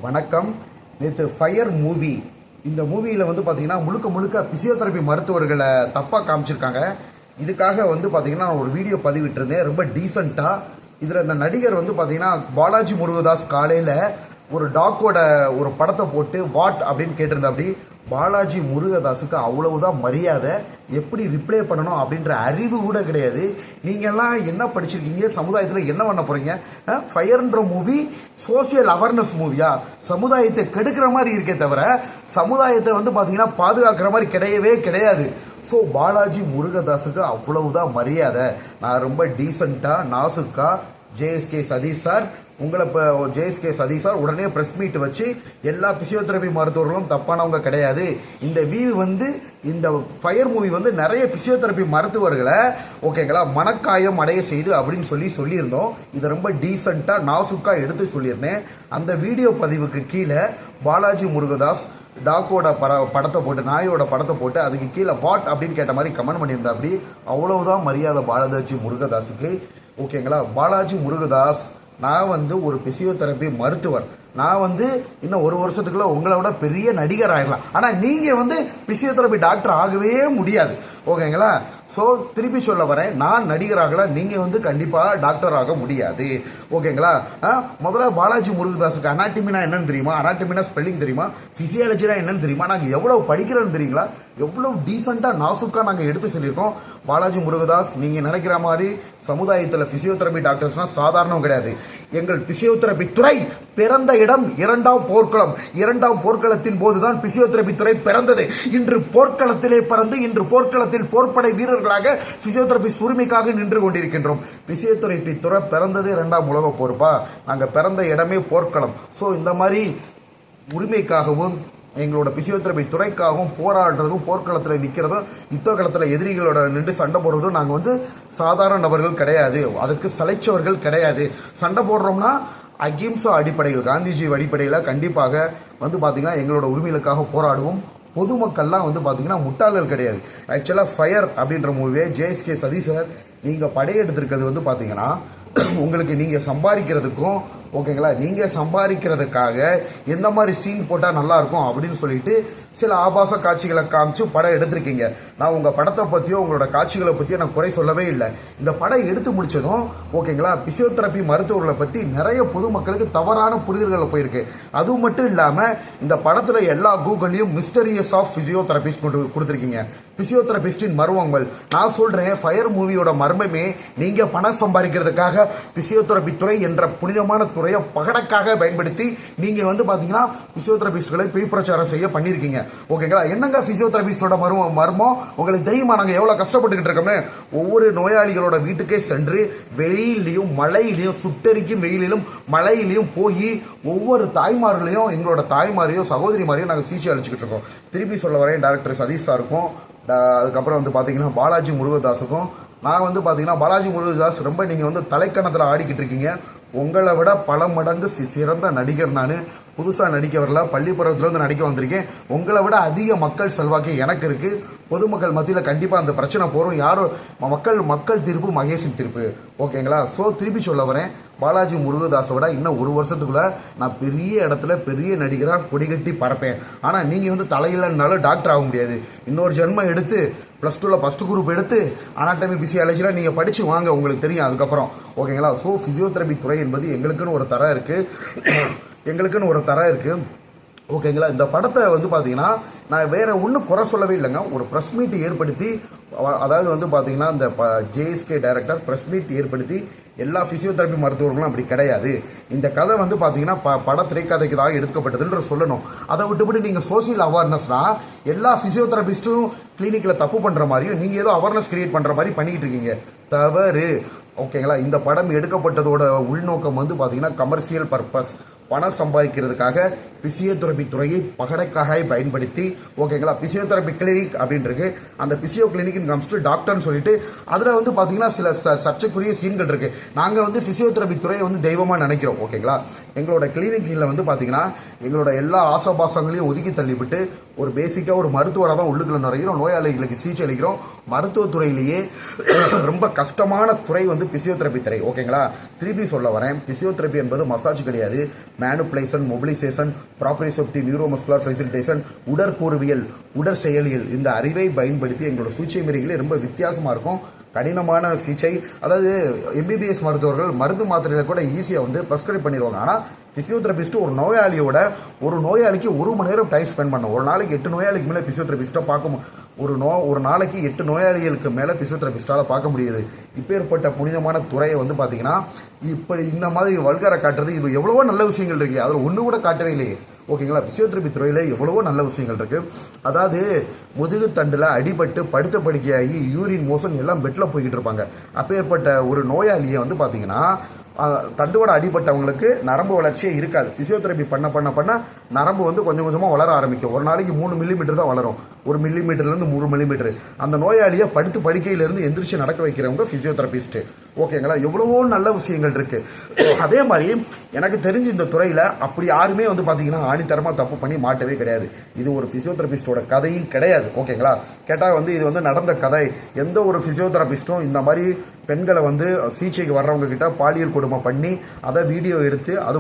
வணக்கம். நேற்று fire movie, இந்த மூவியில் வந்து பார்த்தீங்கன்னா முழுக்க முழுக்க பிசியோதெரப்பி மருத்துவர்களை தப்பாக காமிச்சிருக்காங்க. இதுக்காக வந்து பார்த்தீங்கன்னா நான் ஒரு வீடியோ பதிவிட்டிருந்தேன், ரொம்ப டீசெண்டாக. இதில் இந்த நடிகர் வந்து பார்த்தீங்கன்னா பாலாஜி முருகதாஸ் காலையில் ஒரு டாக்கோட ஒரு படத்தை போட்டு வாட் அப்படின்னு கேட்டிருந்தா. அப்படி பாலாஜி முருகதாஸுக்கு அவ்வளவுதான் மரியாதை, எப்படி ரிப்ளை பண்ணணும் அப்படின்ற அறிவு கூட கிடையாது. நீங்கள்லாம் என்ன படிச்சிருக்கீங்க, சமுதாயத்தில் என்ன பண்ண போகிறீங்க? ஃபயர்ன்ற மூவி சோசியல் அவேர்னஸ் மூவியா? சமுதாயத்தை கெடுக்கிற மாதிரி இருக்கே தவிர சமுதாயத்தை வந்து பார்த்தீங்கன்னா பாதுகாக்கிற மாதிரி கிடையவே கிடையாது. ஸோ பாலாஜி முருகதாஸுக்கு அவ்வளவுதான் மரியாதை. நான் ரொம்ப டீசெண்டாக நாசுக்கா ஜேஎஸ்கே சதீஷ் சார், உங்களை இப்போ ஜேஎஸ்கே சதீஷ் சார் உடனே ப்ரெஸ் மீட் வச்சு எல்லா பிசியோதெரபி மருத்துவர்களும் தப்பானவங்க கிடையாது. இந்த இந்த ஃபயர் மூவி வந்து நிறைய பிசியோதெரபி மருத்துவர்களை ஓகேங்களா மனக்காயம் அடைய செய்து அப்படின்னு சொல்லியிருந்தோம். இதை ரொம்ப டீசெண்டாக நாசுக்காக எடுத்து சொல்லியிருந்தேன். அந்த வீடியோ பதிவுக்கு கீழே பாலாஜி முருகதாஸ் டாக்கோட படத்தை போட்டு, நாயோட படத்தை போட்டு அதுக்கு கீழே வாட் அப்படின்னு கேட்ட மாதிரி கமெண்ட் பண்ணியிருந்தா. அப்படி அவ்வளவுதான் மரியாதை பாலாஜி முருகதாஸுக்கு. ஓகேங்களா, பாலாஜி முருகதாஸ், நான் வந்து ஒரு பிசியோதெரப்பி மருத்துவர். நான் வந்து இன்னும் ஒரு வருஷத்துக்குள்ள உங்களை விட பெரிய நடிகர் ஆகிடலாம். ஆனால் நீங்கள் வந்து பிசியோதெரப்பி டாக்டர் ஆகவே முடியாது. ஓகேங்களா, ஸோ திருப்பி சொல்ல வரேன், நான் நடிகராகலாம், நீங்கள் வந்து கண்டிப்பாக டாக்டர் ஆக முடியாது. ஓகேங்களா, முதல்ல பாலாஜி முருகதாஸுக்கு அனாட்டமினா என்னன்னு தெரியுமா? அனாட்டமினா ஸ்பெல்லிங் தெரியுமா? ஃபிசியாலஜினா என்னன்னு தெரியுமா? நாங்கள் எவ்வளோ படிக்கிறோன்னு தெரியுங்களா? எவ்வளோ டீசெண்டாக நாசுக்காக நாங்கள் எடுத்து சொல்லியிருக்கோம். பாலாஜி முருகதாஸ், நீங்கள் நினைக்கிற மாதிரி சமுதாயத்தில் பிசியோதெரபி டாக்டர்ஸ்னால் சாதாரணம் கிடையாது. எங்கள் பிசியோதெரபி துறை பிறந்த இடம் 2ஆம் போர்க்களம். 2ஆம் போர்க்களத்தின் போதுதான் பிசியோதெரபி துறை பிறந்தது. இன்று போர்க்களத்திலே பிறந்து இன்று போர்க்களத்தில் போர்ப்படை வீரர்களாக பிசியோதெரபி உரிமைக்காக நின்று கொண்டிருக்கின்றோம். பிசியோதெரபி துறை பிறந்தது 2ஆம் உலக போர்ப்பா. நாங்கள் பிறந்த இடமே போர்க்களம். ஸோ இந்த மாதிரி உரிமைக்காகவும் எங்களோட பிசியோதெரபி துறைக்காகவும் போராடுறதும், போர்க்களத்தில் நிற்கிறதும், யுத்த களத்தில் எதிரிகளோட நின்று சண்டை போடுறதும் நாங்கள் வந்து சாதாரண நபர்கள் கிடையாது, அதுக்கு சளைச்சவர்கள் கிடையாது. சண்டை போடுறோம்னா அகிம்சா அடிப்படையில், காந்திஜி அடிப்படையில் கண்டிப்பாக வந்து பார்த்திங்கன்னா எங்களோட உரிமைகளுக்காக போராடுவோம். பொதுமக்கள்லாம் வந்து பார்த்திங்கன்னா முட்டாள்கள் கிடையாது. ஆக்சுவலாக ஃபயர் அப்படின்ற மூவியே ஜேஎஸ்கே சதீஷ் சார், நீங்கள் படையெடுத்திருக்கிறது வந்து பார்த்திங்கன்னா உங்களுக்கு நீங்கள் சம்பாதிக்கிறதுக்கும், ஓகேங்களா, நீங்கள் சம்பாதிக்கிறதுக்காக எந்த மாதிரி சீன் போட்டால் நல்லாயிருக்கும் அப்படின்னு சொல்லிட்டு சில ஆபாச காட்சிகளை காமிச்சு படம் எடுத்திருக்கீங்க. நான் உங்கள் படத்தை பற்றியோ உங்களோட காட்சிகளை பற்றியோ நான் குறை சொல்லவே இல்லை. இந்த படம் எடுத்து முடித்ததும் ஓகேங்களா பிசியோதெரப்பி மருத்துவர்களை பற்றி நிறைய பொதுமக்களுக்கு தவறான புரிதல்கள் போயிருக்கு. அது மட்டும் இல்லாமல் இந்த படத்தில் எல்லா கூகுளையும் மிஸ்டரியஸ் ஆஃப் பிசியோதெரபிஸ்ட் கொடுத்துருக்கீங்க. பிசியோதெரபிஸ்டின் மர்மங்கள். நான் சொல்கிறேன், ஃபயர் மூவியோட மர்மமே நீங்கள் பணம் சம்பாதிக்கிறதுக்காக பிசியோதெரபி துறை என்ற புனிதமான துறையை பகடக்காக பயன்படுத்தி நீங்கள் வந்து பார்த்தீங்கன்னா பிசியோதெரபிஸ்ட்களை பொய் பிரச்சாரம் செய்ய பண்ணியிருக்கீங்க. ஓகேங்களா, என்னங்க பிசியோதெரபிஸ்டோட மர்மம் உங்களுக்கு தெரியுமா? நாங்கள் எவ்வளோ கஷ்டப்பட்டுக்கிட்டு இருக்கோமே. ஒவ்வொரு நோயாளிகளோட வீட்டுக்கே சென்று வெயிலையும் மழையிலையும், சுட்டரிக்கும் வெயிலிலும் மழையிலையும் போய் ஒவ்வொரு தாய்மார்களையும், எங்களோட தாய்மாரையும் சகோதரிமாரையும் நாங்கள் சிகிச்சை அளிச்சுக்கிட்டு இருக்கோம். திருப்பி சொல்ல வரேன், டாக்டர் சதீஷ் சாருக்கும் அதுக்கப்புறம் வந்து பார்த்தீங்கன்னா பாலாஜி முருகதாஸுக்கும், நான் வந்து பார்த்தீங்கன்னா பாலாஜி முருகதாஸ் ரொம்ப நீங்கள் வந்து தலைக்கணத்தில் ஆடிக்கிட்டு இருக்கீங்க. உங்களை விட பல மடங்கு சிறந்த நடிகர் நான். புதுசாக நடிக்க வரல, பள்ளிப்பருவத்திலேருந்து நடிக்க வந்திருக்கேன். உங்களை விட அதிக மக்கள் செல்வாக்கு எனக்கு இருக்குது. பொதுமக்கள் மத்தியில் கண்டிப்பாக அந்த பிரச்சனை போகிறோம். யாரும் மக்கள் தீர்ப்பு மகேஷின் தீர்ப்பு. ஓகேங்களா, ஸோ திருப்பி சொல்ல வரேன், பாலாஜி முருகதாஸை விட இன்னும் ஒரு வருஷத்துக்குள்ளே நான் பெரிய இடத்துல பெரிய நடிகராக கொடிகட்டி பறப்பேன். ஆனால் நீங்கள் வந்து தலையிலனாலும் டாக்டர் ஆக முடியாது. இன்னொரு ஜென்மம் எடுத்து +2 ஃபஸ்ட்டு குரூப் எடுத்து அனாட்டமி பிசியாலஜிலாம் நீங்கள் படித்து வாங்க, உங்களுக்கு தெரியும் அதுக்கப்புறம். ஓகேங்களா, ஸோ ஃபிசியோதெரபி துறை என்பது எங்களுக்குன்னு ஒரு தரம் இருக்குது. ஓகேங்களா, இந்த படத்தை வந்து பார்த்தீங்கன்னா நான் வேறு ஒன்றும் குறை சொல்லவே இல்லைங்க. ஒரு ப்ரெஸ் மீட் ஏற்படுத்தி, அதாவது வந்து பார்த்தீங்கன்னா இந்த ஜேஎஸ்கே டைரக்டர் ப்ரெஸ் மீட் ஏற்படுத்தி எல்லா ஃபிசியோதெரப்பி மருத்துவர்களும் அப்படி கிடையாது. இந்த கதை வந்து பார்த்தீங்கன்னா பட திரைக்கதைக்காக எடுக்கப்பட்டதுன்ற சொல்லணும். அதை விட்டுவிட்டு நீங்கள் சோசியல் அவேர்னஸ்னால் எல்லா ஃபிசியோதெரபிஸ்ட்டும் கிளினிக்கில் தப்பு பண்ணுற மாதிரியும் நீங்கள் ஏதோ அவேர்னஸ் கிரியேட் பண்ணுற மாதிரி பண்ணிக்கிட்டு இருக்கீங்க. தவறு. ஓகேங்களா, இந்த படம் எடுக்கப்பட்டதோட உள்நோக்கம் வந்து பார்த்தீங்கன்னா கமர்ஷியல் பர்பஸ், பணம் சம்பாதிக்கிறதுக்காக பிசியோதெரபி துறையை பகடைக்காக பயன்படுத்தி, ஓகேங்களா, பிசியோதெரபி கிளினிக் அப்படின்றது, அந்த பிசியோ கிளினிக்னு காமிச்சிட்டு டாக்டர்னு சொல்லிட்டு அதில் வந்து பார்த்தீங்கன்னா சில சர்ச்சைக்குரிய சீன்கள் இருக்குது. நாங்கள் வந்து பிசியோதெரபி துறையை வந்து தெய்வமாக நினைக்கிறோம். ஓகேங்களா, எங்களோட கிளினிக்கில் வந்து பார்த்தீங்கன்னா எங்களோட எல்லா ஆசாபாசங்களையும் ஒதுக்கி தள்ளிவிட்டு ஒரு பேசிக்காக ஒரு மருத்துவராக தான் உள்ளுக்குள்ள நுழைகிறோம். நோயாளிகளுக்கு சிகிச்சை அளிக்கிறோம். மருத்துவத்துறையிலேயே ரொம்ப கஷ்டமான துறை வந்து பிசியோதெரப்பி துறை. ஓகேங்களா, திருப்பி சொல்ல வரேன், பிசியோதெரப்பி என்பது மசாஜ் கிடையாது. மேனுப்புலேஷன், மொபிலைசேஷன், ப்ராப்ரிசெப்டி, நியூரோமஸ்குலர் ஃபெசிலிட்டேஷன், உடற்கூறுவியல், உடற்செயலியல், இந்த அறிவை பயன்படுத்தி எங்களோட சிகிச்சை முறைகளே ரொம்ப வித்தியாசமாக இருக்கும். கடினமான சிகிச்சை, அதாவது எம்பிபிஎஸ் மருத்துவர்கள் மருந்து மாத்திரைகளை கூட ஈஸியாக வந்து ப்ரெஸ்கிரைப் பண்ணிடுவாங்க. ஆனால் பிசியோதெரபிஸ்ட்டு ஒரு நோயாளிக்கு 1 மணி நேரம் டைம் ஸ்பெண்ட் பண்ணணும். ஒரு நாளைக்கு 8 நோயாளிக்கு மேலே பிசியோதெரபிஸ்ட்டை பார்க்க ஒரு நாளைக்கு 8 நோயாளிகளுக்கு மேலே பிசியோதெரபிஸ்ட்டால் பார்க்க முடியுது. இப்பேற்பட்ட புனிதமான துறையை வந்து பார்த்தீங்கன்னா இப்படி இந்த மாதிரி வல்கரை காட்டுறது, இது எவ்வளவோ நல்ல விஷயங்கள் இருக்குது. அதில் ஒன்று கூட காட்டவே இல்லையே. ஓகேங்களா, பிசியோதெரப்பி துறையில் எவ்வளவோ நல்ல விஷயங்கள் இருக்குது. அதாவது முதுகு தண்டில் அடிபட்டு படுத்த படுக்கையாகி யூரின் மோஷன் எல்லாம் பெட்டில் போய்கிட்டு இருப்பாங்க. அப்பேற்பட்ட ஒரு நோயாளியை வந்து பார்த்தீங்கன்னா தண்டுவடை அடிபட்டவங்களுக்கு நரம்பு வளர்ச்சியே இருக்காது. பிசியோதெரப்பி பண்ண நரம்பு வந்து கொஞ்சம் கொஞ்சமாக வளர ஆரம்பிக்கும். ஒரு நாளைக்கு 3 மில்லிமீட்டர் தான் வளரும். 1 மில்லிமீட்டர்லேருந்து 3 மில்லிமீட்டர். அந்த நோயாளியை படுத்து படுக்கையிலேருந்து எந்திரிச்சு நடக்க வைக்கிறவங்க பிசியோதெரபிஸ்ட்டு. ஓகேங்களா, எவ்வளவோ நல்ல விஷயங்கள் இருக்குது. அதே மாதிரி எனக்கு தெரிஞ்சு இந்த துறையில் அப்படி யாருமே வந்து பார்த்தீங்கன்னா ஆணித்தரமாக தப்பு பண்ணி மாட்டவே கிடையாது. இது ஒரு பிசியோதெரபிஸ்டோட கதையும் கிடையாது. ஓகேங்களா, கேட்டால் வந்து இது வந்து நடந்த கதை. எந்த ஒரு பிசியோதெரபிஸ்ட்டும் இந்த மாதிரி பெண்களை வந்து சிகிச்சைக்கு வர்றவங்க கிட்ட பாலியல் கொடுமை பண்ணி அதை வீடியோ எடுத்து அது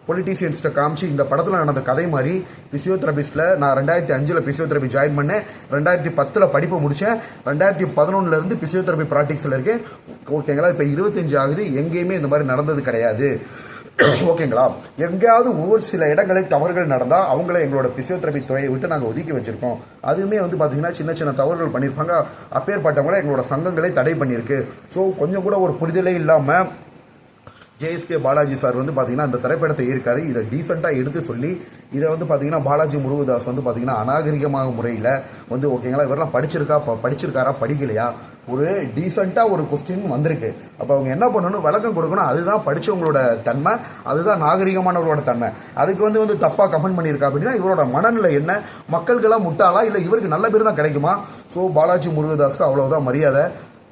பொலிட்டீஷியன்ஸ்ட்டை காமிச்சு இந்த படத்தில் நடந்த கதை மாதிரி பிசியோதெரபிஸ்ட்டில் நான் 2005 பிசியோதெரபி ஜாயின் பண்ணேன். 2010 படிப்பை முடித்தேன். 2011 பிசியோதெரபி ப்ராக்டிக்ஸில் இருக்கேன். ஓகேங்களா, இப்போ 25 ஆகுது. எங்கேயுமே இந்த மாதிரி நடந்தது கிடையாது. ஓகேங்களா, எங்கேயாவது ஒரு சில இடங்களில் தவறுகள் நடந்தால் அவங்கள எங்களோட பிசியோதெரபி துறையை விட்டு நாங்கள் ஒதுக்கி வச்சுருக்கோம். அதுவுமே வந்து பார்த்திங்கன்னா சின்ன சின்ன தவறுகள் பண்ணியிருப்பாங்க. அப்பேற்பட்டவங்கள எங்களோட சங்கங்களே தடை பண்ணியிருக்கு. ஸோ கொஞ்சம் கூட ஒரு புரிதலே இல்லாமல் ஜேஎஸ்கே பாலாஜி சார் வந்து பார்த்தீங்கன்னா இந்த திரைப்படத்தை ஏற்காரு. இதை டீசெண்டாக எடுத்து சொல்லி இதை வந்து பார்த்தீங்கன்னா பாலாஜி முருகதாஸ் வந்து பார்த்தீங்கன்னா அநாகரிகமாக முறையில் வந்து ஓகேங்களா இவரெல்லாம் படிச்சிருக்காரா படிக்கலையா, ஒரு டீசெண்டாக ஒரு கொஸ்டின் வந்திருக்கு. அப்போ அவங்க என்ன பண்ணணும், விளக்கம் கொடுக்கணும். அதுதான் படித்தவங்களோட தன்மை, அதுதான் நாகரிகமானவர்களோட தன்மை. அதுக்கு வந்து தப்பாக கமெண்ட் பண்ணியிருக்கா அப்படின்னா இவரோட மனநிலை என்ன, மக்களுக்கெல்லாம் முட்டாளா இல்லை இவருக்கு நல்ல பேர் தான் கிடைக்குமா? ஸோ பாலாஜி முருகதாஸ்க்கு அவ்வளோதான் மரியாதை.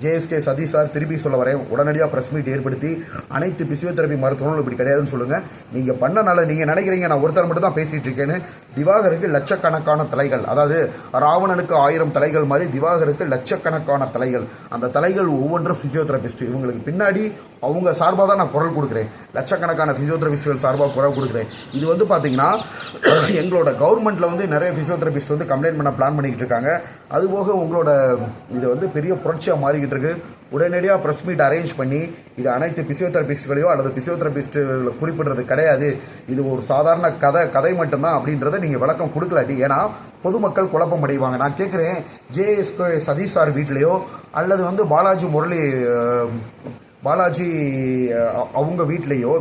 ஜேஎஸ்கே சதீஷ் சார், திருப்பி சொல்ல வரேன், உடனடியாக ப்ரெஸ் மீட் ஏற்படுத்தி அனைத்து பிசியோதெரபி மருத்துவங்களும் இப்படி கிடையாதுன்னு சொல்லுங்கள். நீங்கள் பண்ணனால நீங்கள் நினைக்கிறீங்க நான் ஒருத்தர் மட்டும் தான் பேசிகிட்டு இருக்கேன்னு. திவாகருக்கு லட்சக்கணக்கான தலைகள், அதாவது ராவணனுக்கு 1000 தலைகள் மாதிரி திவாகருக்கு லட்சக்கணக்கான தலைகள். அந்த தலைகள் ஒவ்வொன்றும் பிசியோதெரபிஸ்ட். இவங்களுக்கு பின்னாடி அவங்க சார்பாக தான் நான் குரல் கொடுக்குறேன். லட்சக்கணக்கான பிசியோதெரபிஸ்ட்கள் சார்பாக குரல் கொடுக்குறேன். இது வந்து பார்த்தீங்கன்னா எங்களோட கவர்மெண்ட்டில் வந்து நிறைய பிசியோதெரபிஸ்ட் வந்து கம்ப்ளைண்ட் பண்ண பிளான் பண்ணிக்கிட்டு இருக்காங்க. அதுபோக உங்களோட இது வந்து பெரிய புரட்சியாக மாறிக்கிட்டு இருக்கு. உடனடியாக ப்ரெஸ் மீட் அரேஞ்ச் பண்ணி இது அனைத்து பிசியோதெரபிஸ்ட்களையோ அல்லது பிசியோதெரபிஸ்ட்டுகளை குறிப்பிடுறது கிடையாது, இது ஒரு சாதாரண கதை மட்டும்தான் அப்படின்றத நீங்கள் விளக்கம் கொடுக்கலாட்டி, ஏன்னா பொதுமக்கள் குழப்பம் அடைவாங்க. நான் கேட்குறேன், ஜேஎஸ்கே சதீஷ் சார் வீட்லேயோ அல்லது வந்து பாலாஜி அவங்க வீட்லேயோ,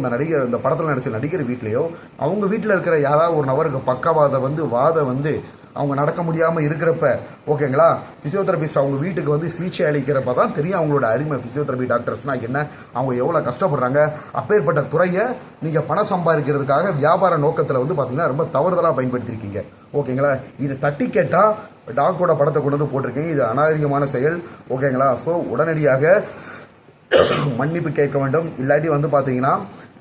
இந்த படத்தில் நடித்த நடிகர் வீட்லேயோ, அவங்க வீட்டில் இருக்கிற யாராவது ஒரு நபருக்கு வாதம் வந்து அவங்க நடக்க முடியாமல் இருக்கிறப்ப ஓகேங்களா, பிசியோதெரபிஸ்ட் அவங்க வீட்டுக்கு வந்து சிகிச்சை அளிக்கிறப்ப தான் தெரியும் அவங்களோட அருமை. பிசியோதெரபி டாக்டர்ஸ்னால் என்ன, அவங்க எவ்வளோ கஷ்டப்படுறாங்க. அப்பேற்பட்ட துறையை நீங்கள் பணம் சம்பாதிக்கிறதுக்காக வியாபார நோக்கத்தில் வந்து பார்த்தீங்கன்னா ரொம்ப தவறுதலாக பயன்படுத்தியிருக்கீங்க. ஓகேங்களா, இது தட்டி கேட்டால் டாக்டரோட படத்தை கொண்டு வந்து போட்டிருக்கீங்க. இது அநாகரிகமான செயல். ஓகேங்களா, ஸோ உடனடியாக மன்னிப்பு கேட்க வேண்டும். இல்லாட்டி வந்து பார்த்தீங்கன்னா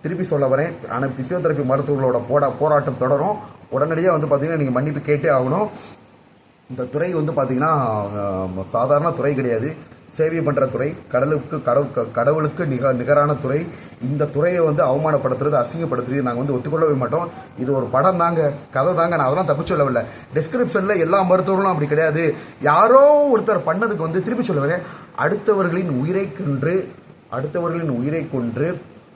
திருப்பி சொல்ல வரேன், ஆனால் பிசியோதெரபி மருத்துவர்களோட போராட்டம் தொடரும். உடனடியாக வந்து பார்த்தீங்கன்னா நீங்கள் மன்னிப்பு கேட்டே ஆகணும். இந்த துறை வந்து பார்த்தீங்கன்னா சாதாரண துறை கிடையாது, சேவை பண்ணுற துறை, கடவுளுக்கு நிகரான துறை. இந்த துறையை வந்து அவமானப்படுத்துறது, அசிங்கப்படுத்துறது நாங்கள் வந்து ஒத்துக்கொள்ளவே மாட்டோம். இது ஒரு படம் தாங்க, கதை தாங்க. நான் அதெல்லாம் தப்பு சொல்லவில்லை. டிஸ்கிரிப்ஷனில் எல்லா மருத்துவர்களும் அப்படி கிடையாது. யாரோ ஒருத்தர் பண்ணதுக்கு வந்து திருப்பி சொல்ல வரேன், அடுத்தவர்களின் உயிரை கொன்று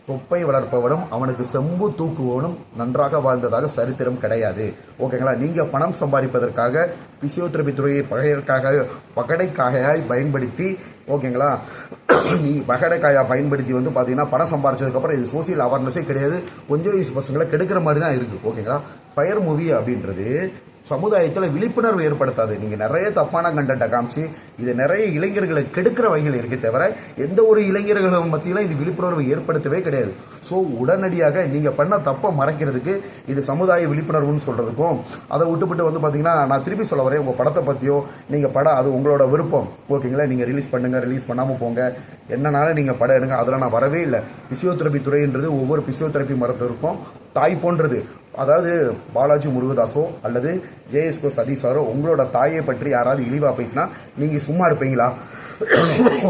தொப்பை வளர்ப்பவனும் அவனுக்கு செம்பு தூக்குவனும் நன்றாக வாழ்ந்ததாக சரித்திரம் கிடையாது. ஓகேங்களா, நீங்கள் பணம் சம்பாதிப்பதற்காக பிசியோதெரபி துறையை பகடைக்காயாய் பயன்படுத்தி, ஓகேங்களா, பகடைக்காயாக பயன்படுத்தி வந்து பார்த்தீங்கன்னா பணம் சம்பாதிச்சதுக்கப்புறம் இது சோசியல் அவேர்னஸே கிடையாது. கொஞ்சம் வயசு பசங்களை கெடுக்கிற மாதிரி தான் இருக்குது. ஓகேங்களா, ஃபயர் மூவி அப்படின்றது சமுதாயத்தில் விழிப்புணர்வு ஏற்படுத்தாது. நீங்கள் நிறைய தப்பான கண்டென்ட்டை காமிச்சு இது நிறைய இளைஞர்களை கெடுக்கிற வகைகள் இருக்கே தவிர எந்த ஒரு இளைஞர்கள் மத்தியிலும் இது விழிப்புணர்வு ஏற்படுத்தவே கிடையாது. ஸோ உடனடியாக நீங்கள் பண்ண தப்பை மறைக்கிறதுக்கு இது சமுதாய விழிப்புணர்வுன்னு சொல்கிறதுக்கும் அதை விட்டுப்பட்டு வந்து பார்த்தீங்கன்னா நான் திருப்பி சொல்ல வரேன், உங்கள் படத்தை பற்றியோ நீங்கள் படம் அது உங்களோட விருப்பம். ஓகேங்களா, நீங்கள் ரிலீஸ் பண்ணுங்கள், ரிலீஸ் பண்ணாமல் போங்க, என்னனால நீங்கள் படம் எடுங்க, அதில் நான் வரவே இல்லை. பிசியோதெரபி துறைன்றது ஒவ்வொரு பிசியோதெரபி மருத்துவருக்கும் தாய் போன்றது. அதாவது பாலாஜி முருகதாஸோ அல்லது ஜேஎஸ்கோ சதீஷாரோ உங்களோட தாயை பற்றி யாராவது இழிவாக பேசினா நீங்கள் சும்மா இருப்பீங்களா?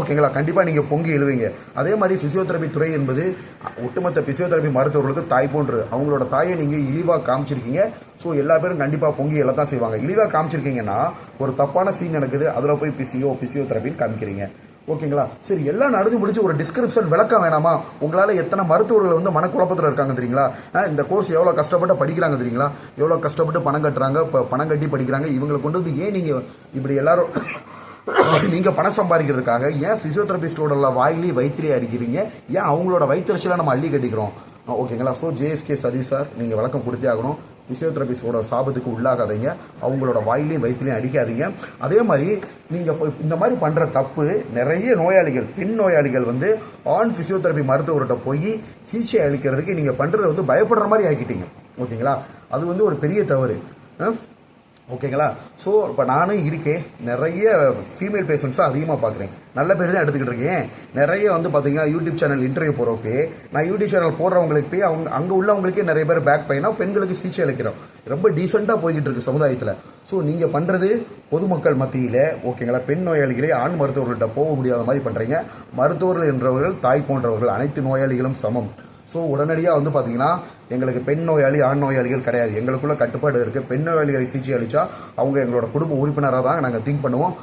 ஓகேங்களா? கண்டிப்பாக நீங்கள் பொங்கி எழுவீங்க. அதே மாதிரி ஃபிசியோதெரபி துறை என்பது ஒட்டுமொத்த ஃபிசியோதெரபி மருத்துவர்களுக்கு தாய் போன்று. அவங்களோட தாயை நீங்கள் இழிவாக காமிச்சிருக்கீங்க. ஸோ எல்லா பேரும் கண்டிப்பாக பொங்கி எல்லாம் தான் செய்வாங்க. இழிவாக காமிச்சிருக்கீங்கன்னா ஒரு தப்பான சீன் நடக்குது, அதில் போய் ஃபிசியோதெரபின்னு காமிக்கிறீங்க. ஓகேங்களா? சரி, எல்லாம் நடந்து முடிச்சு ஒரு டிஸ்கிரிப்ஷன் விளக்கம் வேணாமா? உங்களால் எத்தனை மருத்துவர்கள் வந்து மனக்குழப்பத்தில் இருக்காங்க தெரியுங்களா? இந்த கோர்ஸ் எவ்வளோ கஷ்டப்பட்டு படிக்கிறாங்க தெரியுங்களா? எவ்வளோ கஷ்டப்பட்டு பணம் கட்டுறாங்க, இப்போ பணம் கட்டி படிக்கிறாங்க. இவங்களை கொண்டு வந்து ஏன் நீங்கள் இப்படி எல்லாரும் நீங்கள் பணம் சம்பாதிக்கிறதுக்காக ஏன் ஃபிசியோதெரபிஸ்டோட வாயிலே வயிற்றிலே அடிக்கிறீங்க? ஏன் அவங்களோட வயிற்றுச்சலாக நம்ம அள்ளி கட்டிக்கிறோம்? ஓகேங்களா? ஸோ ஜேஎஸ்கே சதீஷ் சார், நீங்கள் விளக்கம் கொடுத்தே ஆகணும். ஃபிசியோதெரபிஸ்டோட சாபத்துக்கு உள்ளாகாதீங்க, அவங்களோட வாயிலையும் வயிற்றுலையும் அடிக்காதீங்க. அதே மாதிரி நீங்கள் இந்த மாதிரி பண்ணுற தப்பு நிறைய நோயாளிகள், பெண் நோயாளிகள் வந்து ஆண் ஃபிசியோதெரபி மருத்துவர்கிட்ட போய் சிகிச்சை அளிக்கிறதுக்கு நீங்கள் பண்ணுறதை வந்து பயப்படுற மாதிரி ஆக்கிட்டீங்க. ஓகேங்களா? அது வந்து ஒரு பெரிய தவறு. ஓகேங்களா? ஸோ இப்போ நானும் இருக்கேன், நிறைய ஃபீமேல் பேஷண்ட்ஸும் அதிகமாக பார்க்குறேன். நல்ல பேர் தான் எடுத்துக்கிட்டு இருக்கேன். நிறைய வந்து பார்த்தீங்கன்னா யூடியூப் சேனல் இன்டர்வியூ போகிறப்பே நான் யூடியூப் சேனல் போடுறவங்களுக்கு போய் அங்கே உள்ளவங்களுக்கே நிறைய பேர் பேக் பெயினா பெண்களுக்கு சிகிச்சை அளிக்கிறோம். ரொம்ப டீசெண்டாக போய்கிட்டு இருக்கு சமுதாயத்தில். ஸோ நீங்கள் பண்ணுறது பொதுமக்கள் மத்தியில், ஓகேங்களா, பெண் நோயாளிகளே ஆண் மருத்துவர்கள்ட்ட போக முடியாத மாதிரி பண்ணுறீங்க. மருத்துவர்கள் என்றவர்கள் தாய் போன்றவர்கள், அனைத்து நோயாளிகளும் சமம். ஸோ உடனடியாக வந்து பார்த்தீங்கன்னா எங்களுக்கு பெண் நோயாளி ஆண் நோயாளிகள் கிடையாது, எங்களுக்குள்ள கட்டுப்பாடு இருக்குது. பெண் நோயாளிகளை சிகிச்சை அளித்தா அவங்க எங்களோட குடும்ப உறுப்பினராக தான் நாங்கள் திங்க் பண்ணுவோம்.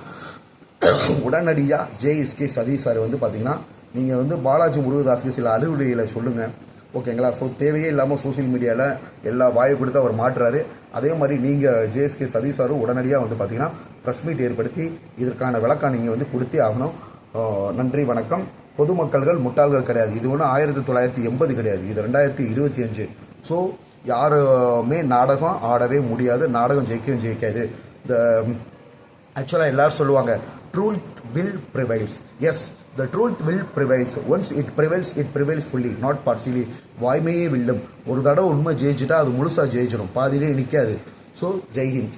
உடனடியாக ஜேஎஸ்கே சதீஷ் சார் வந்து பார்த்தீங்கன்னா நீங்கள் வந்து பாலாஜி முருகதாஸுக்கு சில அறிவுரைகளை சொல்லுங்கள். ஓகேங்களா? ஸோ தேவையே இல்லாமல் சோசியல் மீடியாவில் எல்லா வாயை கொடுத்து அவர் மாட்டுறாரு. அதே மாதிரி நீங்கள் ஜேஎஸ்கே சதீஷ் சாரும் உடனடியாக வந்து பார்த்தீங்கன்னா ப்ரெஸ் மீட் ஏற்படுத்தி இதற்கான விளக்கம் நீங்கள் வந்து கொடுத்தே ஆகணும். நன்றி, வணக்கம். பொதுமக்கள்கள் முட்டாள்கள் கிடையாது. இது ஒன்றும் 1980 கிடையாது, இது 2025. ஸோ யாருமே நாடகம் ஆடவே முடியாது, நாடகம் ஜெயிக்கவும் ஜெயிக்காது. இந்த ஆக்சுவலாக எல்லோரும் சொல்லுவாங்க truth will prevails. Yes, the truth will prevails. Once it prevails fully, not partially. வாய்மையே வில்லும். ஒரு தடவை உண்மை ஜெயிச்சுட்டா அது முழுசாக ஜெயிச்சிடும், பாதியிலே நிற்காது. ஸோ ஜெய்ஹிந்த்.